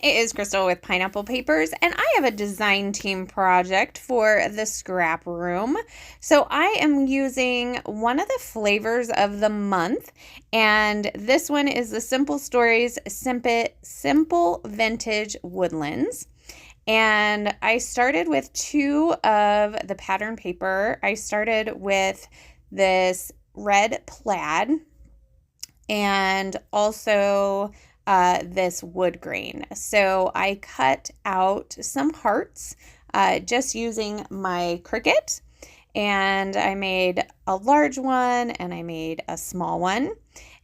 It is Crystal with Pineapple Papers, and I have a design team project for the scrap room. So I am using one of the flavors of the month, and this one is the Simple Stories Simple Vintage Woodlands. And I started with two of the pattern paper. I started with this red plaid and also this wood grain. So I cut out some hearts just using my Cricut, and I made a large one and I made a small one.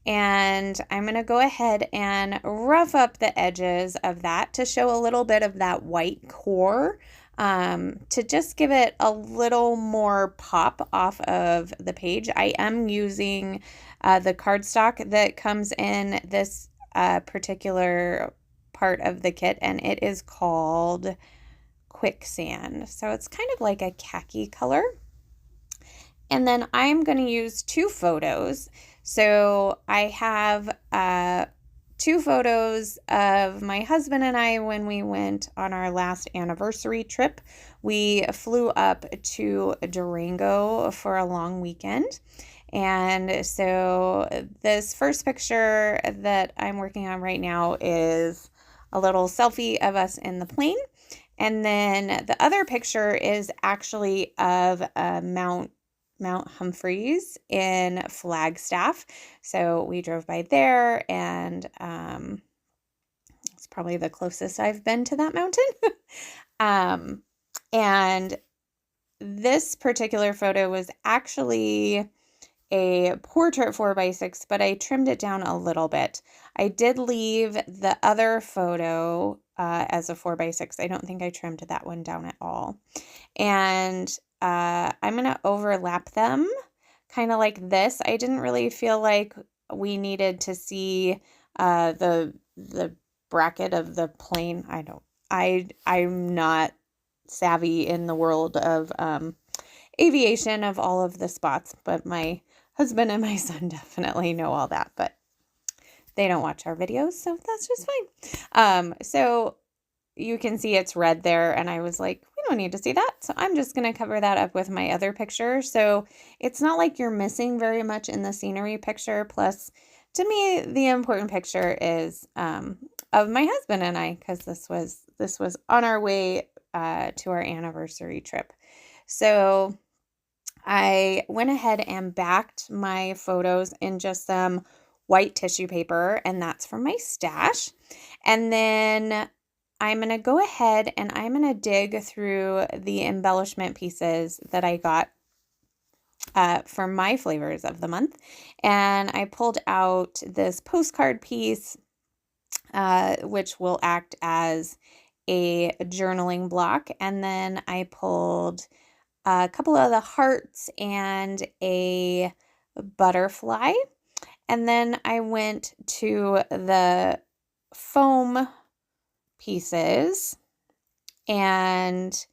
And I'm going to go ahead and rough up the edges of that to show a little bit of that white core, to just give it a little more pop off of the page. I am using the cardstock that comes in this particular part of the kit, and it is called Quicksand. So it's kind of like a khaki color. And then I'm going to use two photos. So I have two photos of my husband and I when we went on our last anniversary trip. We flew up to Durango for a long weekend. And so this first picture that I'm working on right now is a little selfie of us in the plane. And then the other picture is actually of Mount Humphreys in Flagstaff. So we drove by there, and it's probably the closest I've been to that mountain. And this particular photo was actually a portrait 4x6, but I trimmed it down a little bit. I did leave the other photo as a 4x6. I don't think I trimmed that one down at all. And I'm going to overlap them kind of like this. I didn't really feel like we needed to see the bracket of the plane. I'm not savvy in the world of aviation of all of the spots, but my husband and my son definitely know all that, but they don't watch our videos, so that's just fine. So you can see it's red there, and I was like, we don't need to see that, so I'm just going to cover that up with my other picture. So it's not like you're missing very much in the scenery picture. Plus, to me, the important picture is of my husband and I, because this was on our way to our anniversary trip. So I went ahead and backed my photos in just some white tissue paper, and that's from my stash. And then I'm going to go ahead and I'm going to dig through the embellishment pieces that I got for my flavors of the month. And I pulled out this postcard piece, which will act as a journaling block. And then I pulled a couple of the hearts and a butterfly. And then I went to the foam pieces and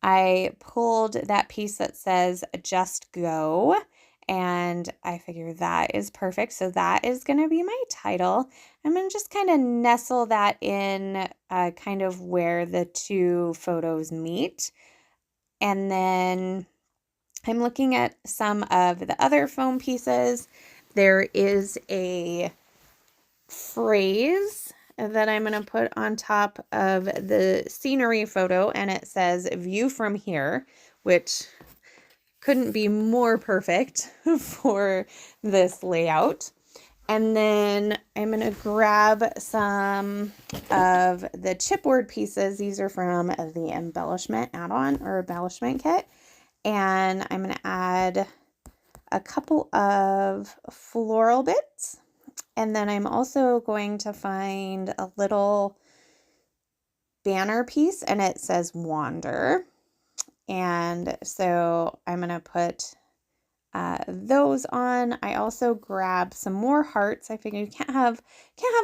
I pulled that piece that says just go, and I figure that is perfect. So that is going to be my title. I'm going to just kind of nestle that in kind of where the two photos meet. And then I'm looking at some of the other foam pieces. There is a phrase that I'm going to put on top of the scenery photo, and it says view from here, which couldn't be more perfect for this layout. And then I'm going to grab some of the chipboard pieces. These are from the embellishment add-on or embellishment kit. And I'm going to add a couple of floral bits. And then I'm also going to find a little banner piece, and it says wander. And so I'm going to put those on. I also grabbed some more hearts. I figured you can't have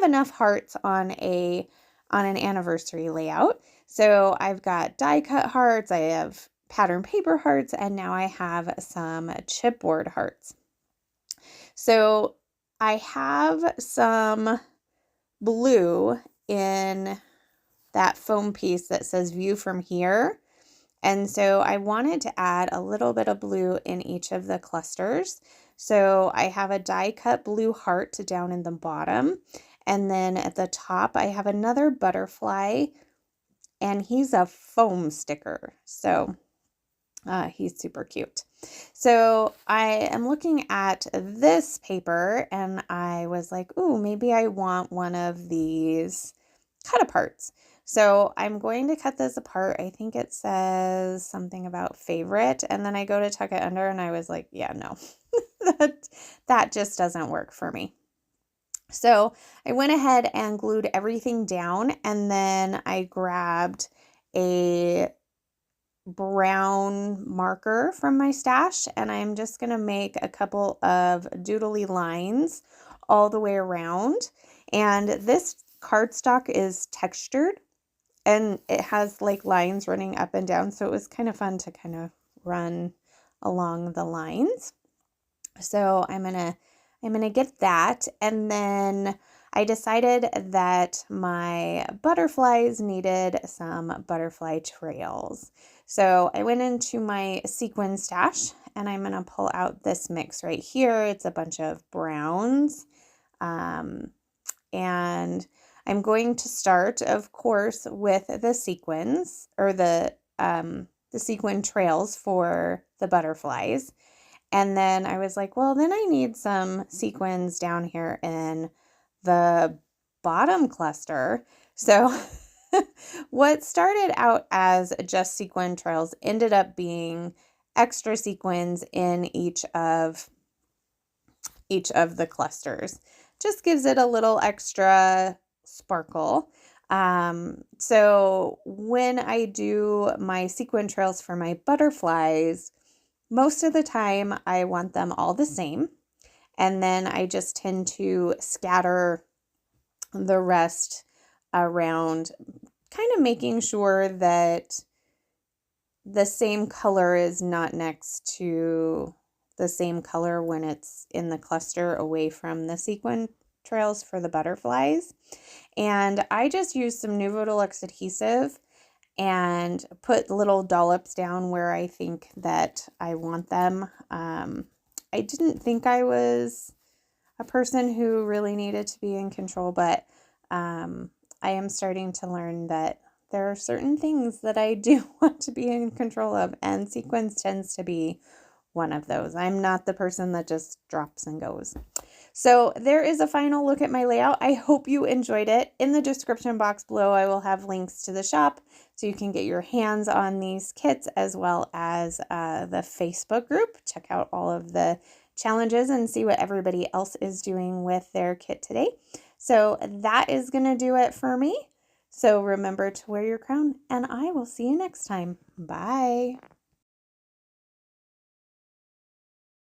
enough hearts on an anniversary layout. So I've got die cut hearts, I have pattern paper hearts, and now I have some chipboard hearts. So I have some blue in that foam piece that says view from here. And so I wanted to add a little bit of blue in each of the clusters. So I have a die cut blue heart down in the bottom. And then at the top, I have another butterfly, and he's a foam sticker. So he's super cute. So I am looking at this paper, and I was like, ooh, maybe I want one of these cut aparts. So I'm going to cut this apart. I think it says something about favorite, and then I go to tuck it under, and I was like, yeah, no, that just doesn't work for me. So I went ahead and glued everything down, and then I grabbed a brown marker from my stash, and I'm just going to make a couple of doodly lines all the way around. And this cardstock is textured, and it has like lines running up and down, so it was kind of fun to kind of run along the lines. So I'm gonna get that, and then I decided that my butterflies needed some butterfly trails. So I went into my sequin stash, and I'm gonna pull out this mix right here. It's a bunch of browns, and I'm going to start, of course, with the sequins, or the sequin trails for the butterflies. And then I was like, well, then I need some sequins down here in the bottom cluster. So what started out as just sequin trails ended up being extra sequins in each of the clusters. Just gives it a little extra sparkle. So when I do my sequin trails for my butterflies, most of the time I want them all the same, and then I just tend to scatter the rest around, kind of making sure that the same color is not next to the same color when it's in the cluster away from the sequin trails for the butterflies. And I just used some Nuvo Deluxe adhesive and put little dollops down where I think that I want them. I didn't think I was a person who really needed to be in control, but I am starting to learn that there are certain things that I do want to be in control of, and sequins tends to be one of those. I'm not the person that just drops and goes. So there is a final look at my layout. I hope you enjoyed it. In the description box below, I will have links to the shop so you can get your hands on these kits, as well as the Facebook group. Check out all of the challenges and see what everybody else is doing with their kit today. So that is going to do it for me. So remember to wear your crown, and I will see you next time. Bye.